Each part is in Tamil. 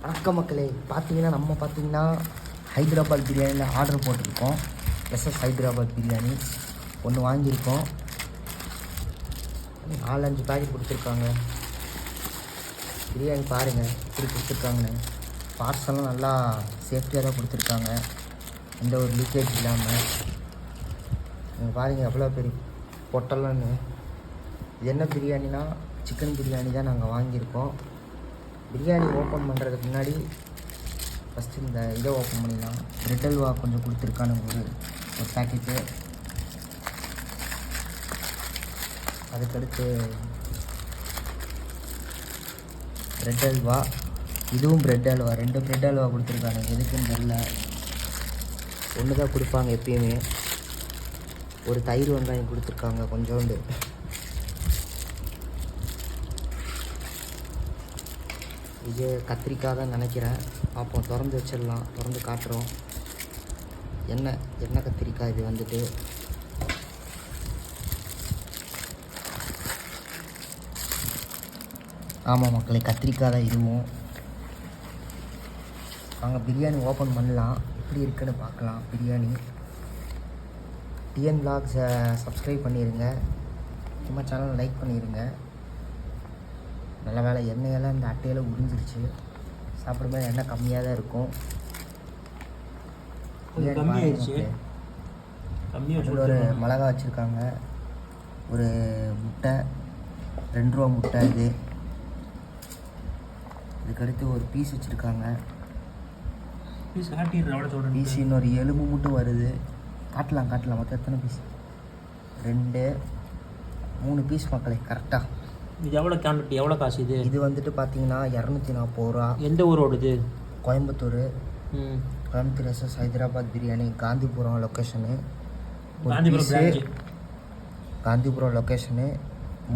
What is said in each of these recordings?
வணக்கம் மக்களே. பார்த்தீங்கன்னா ஹைதராபாத் பிரியாணியில் ஆர்டர் போட்டிருக்கோம். எஸ்எஸ் ஹைதராபாத் பிரியாணி ஒன்று வாங்கியிருக்கோம். 4-5 பேக்கெட் கொடுத்துருக்காங்க. பிரியாணி பாருங்கள் எப்படி கொடுத்துருக்காங்கன்னு. பார்சலும் நல்லா சேஃப்டியாக தான் கொடுத்துருக்காங்க, எந்த ஒரு லீக்கேஜ் இல்லாமல். நீங்கள் பாருங்கள் எவ்வளோ பெரிய பொட்டலன்னு. இது என்ன பிரியாணினா சிக்கன் பிரியாணி தான் நாங்கள் வாங்கியிருக்கோம். பிரியாணி ஓப்பன் பண்ணுறதுக்கு முன்னாடி ஃபஸ்ட்டு இந்த இதை ஓப்பன் பண்ணிடலாம். பிரெட் அல்வா கொஞ்சம் கொடுத்துருக்கானுங்க, ஒரு பேக்கெட்டு. அதுக்கடுத்து பிரெட் அல்வா, இதுவும் பிரெட் அல்வா. 2 பிரெட் அல்வா கொடுத்துருக்கானுங்க. எதுக்குன்னு தெரியல, ஒன்று தான் கொடுப்பாங்க எப்பயுமே. ஒரு தயிர் வெங்காயம் கொடுத்துருக்காங்க கொஞ்சோண்டு. இது கத்திரிக்காய் தான் நினைக்கிறேன். பார்ப்போம், திறந்து வச்சிடலாம். திறந்து காட்டுறோம். எண்ணெய் கத்திரிக்காய் இது வந்துட்டு. ஆமாம் மக்களே, கத்திரிக்காய் தான் இதுவும். நாங்கள் பிரியாணி ஓப்பன் பண்ணலாம், எப்படி இருக்குன்னு பார்க்கலாம். பிரியாணி டிஎன் விலாக்ஸை சப்ஸ்கிரைப் பண்ணிடுங்க, சும்மா சேனல் லைக் பண்ணிடுங்க. நல்ல வேலை எண்ணெயெல்லாம் இந்த அட்டையில் உறிஞ்சிருச்சு. சாப்பிடும்போது எண்ணெய் கம்மியாக தான் இருக்கும். ஒரு மிளகா வச்சுருக்காங்க, ஒரு முட்டை, 2 ரூபா முட்டை இது. இதுக்கடுத்து ஒரு பீஸ் வச்சுருக்காங்க. பீஸ் இன்னொரு எலும்பு மட்டும் வருது. காட்டலாம் மொத்தம் எத்தனை பீஸ்? 2 3 பீஸ் மக்களே, கரெக்டாக. இது எவ்வளோ குவான்டிட்டி, எவ்வளோ காசு இது? இது வந்துட்டு பார்த்தீங்கன்னா 240 ரூபா. எந்த ஊரோடுது? Coimbatore. Coimbatore SS Hyderabad biryani, Gandhipuram location. Gandhipuram location.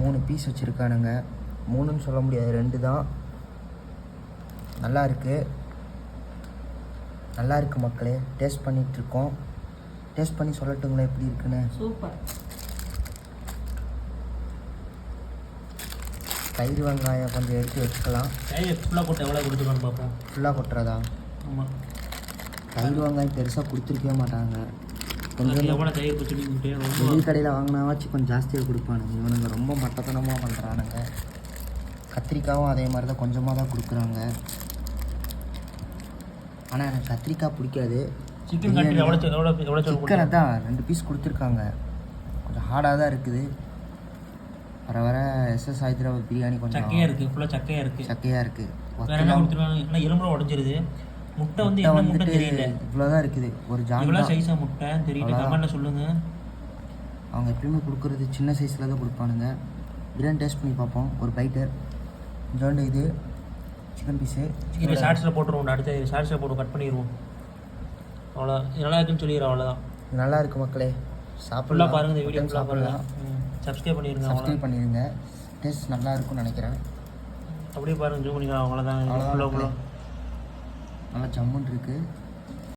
3 piece வச்சுருக்கானுங்க. 3ன்னு சொல்ல முடியாது, 2 தான். நல்லா இருக்கு மக்களே. டேஸ்ட் பண்ணிகிட்ருக்கோம். டேஸ்ட் பண்ணி சொல்லட்டுங்களா எப்படி இருக்குன்னு? சூப்பர். தயிர் வெங்காயம் கொஞ்சம் எடுத்து வச்சுக்கலாம். ஃபுல்லாக கொட்ட எவ்வளோ கொடுத்துருக்கான்னு பார்ப்போம். ஃபுல்லாக கொட்டுறதா? ஆமாம். தயிர் வெங்காயம் பெருசாக கொடுத்துருக்கவே மாட்டாங்க. கொஞ்சம் எவ்வளோ தயிர் பச்சடி வெளி கடையில் வாங்கினாவாச்சும் கொஞ்சம் ஜாஸ்தியாக கொடுப்பானுங்க. இவனுங்க ரொம்ப மட்டத்தனமாக பண்ணுறானுங்க. கத்திரிக்காயும் அதே மாதிரி தான் கொஞ்சமாக தான் கொடுக்குறாங்க. ஆனால் எனக்கு கத்திரிக்காய் பிடிக்காது. சிக்கன் சிக்கனை தான் 2 பீஸ் கொடுத்துருக்காங்க. கொஞ்சம் ஹார்டாக தான் இருக்குது. வர எஸ்எஸ் ஹைதராபாத் பிரியாணி கொஞ்சம் சக்கையாக இருக்குது. ஃபுல்லாக சக்கையாக இருக்குது. எலும்புல உடஞ்சிருது. முட்டை வந்து என்ன முட்டை தெரியல, இவ்வளோதான் இருக்குது. ஒரு இவ்வளோ சைஸாக முட்டை தெரியல. கமெண்ட்டில் சொல்லுங்கள். அவங்க எப்பயுமே கொடுக்குறது சின்ன சைஸில் தான் கொடுப்பானுங்க. பிரியாணி டேஸ்ட் பண்ணி பார்ப்போம். ஒரு பைட்டு கொஞ்சோண்டு இது சிக்கன் பீஸு. இதை ஷார்ட்ஸில் போட்டுருவோம். அடுத்து ஷார்ட்ஸில் போட்டு கட் பண்ணிடுவோம். அவ்வளோ நல்லா இருக்குன்னு சொல்லிடுறோம். அவ்வளோதான். நல்லா இருக்குது மக்களே, சாப்பிடலாம். பாருங்கள், இந்த வீடியோ சாப்பிடலாம். சப்ஸ்கிரைப் பண்ணிடுங்க. டேஸ்ட் நல்லா இருக்கும்னு நினைக்கிறேன். அப்படியே பாருங்கள், ஜூம் பண்ணிக்கலாம். அவ்வளோதான். நல்லா ஜம்முன்னு இருக்குது.